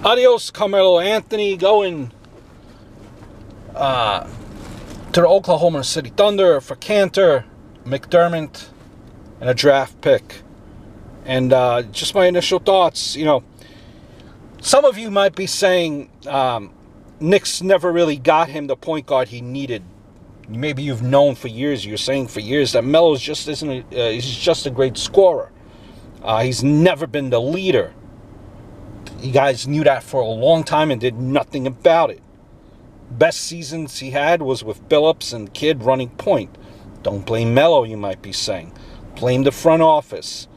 Adios, Carmelo Anthony, going to the Oklahoma City Thunder for Cantor, McDermott, and a draft pick. And just my initial thoughts. Some of you might be saying Knicks never really got him the point guard he needed. Maybe you've known for years. You're saying for years that Melo just isn't. He's just a great scorer. He's never been the leader. You guys knew that for a long time and did nothing about it. Best seasons he had was with Billups and Kidd running point. Don't blame Melo, you might be saying. Blame the front office.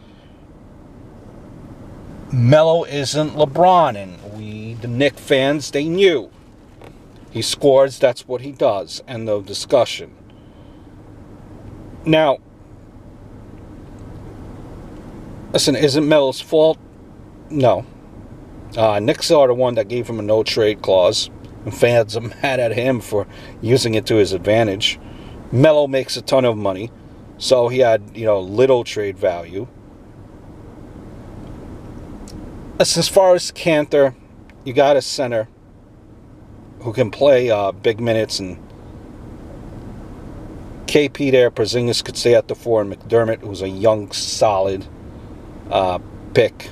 Melo isn't LeBron, and we, the Knicks fans, they knew. He scores, that's what he does. End of discussion. Now, listen, isn't Melo's fault? No. Knicks are the one that gave him a no-trade clause, and fans are mad at him for using it to his advantage. Melo makes a ton of money, so he had, little trade value. As far as Cantor, you got a center who can play big minutes, and KP there, Porzingis could stay at the 4, and McDermott, who's a young, solid pick,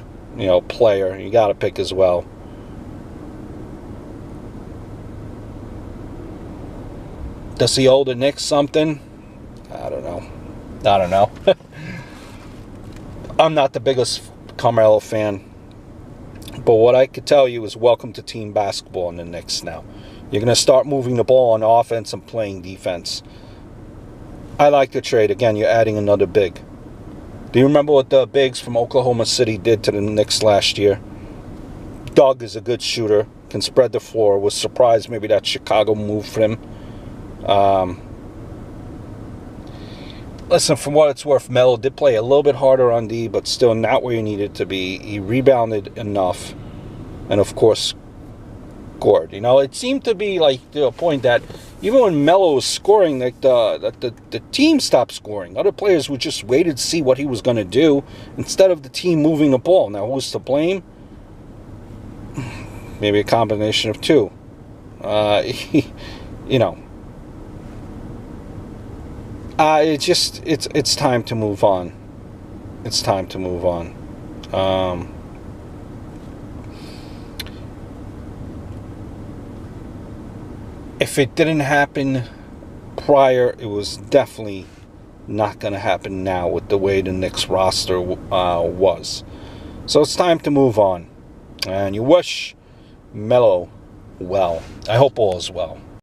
player. You got to pick as well. Does he owe the Knicks something? I don't know. I'm not the biggest Carmelo fan, but what I could tell you is welcome to team basketball in the Knicks now. You're going to start moving the ball on offense and playing defense. I like the trade. Again, you're adding another big. Do you remember what the bigs from Oklahoma City did to the Knicks last year? Doug is a good shooter, can spread the floor. Was surprised maybe that Chicago moved for him. Listen, from what it's worth, Melo did play a little bit harder on D, but still not where he needed to be. He rebounded enough, and of course, scored. It seemed to be like to a point that even when Melo was scoring, the team stopped scoring. Other players would just waited to see what he was going to do instead of the team moving the ball. Now, who's to blame? Maybe a combination of two. It's time to move on. It's time to move on. If it didn't happen prior, it was definitely not going to happen now with the way the Knicks roster was. So it's time to move on. And you wish Melo well. I hope all is well.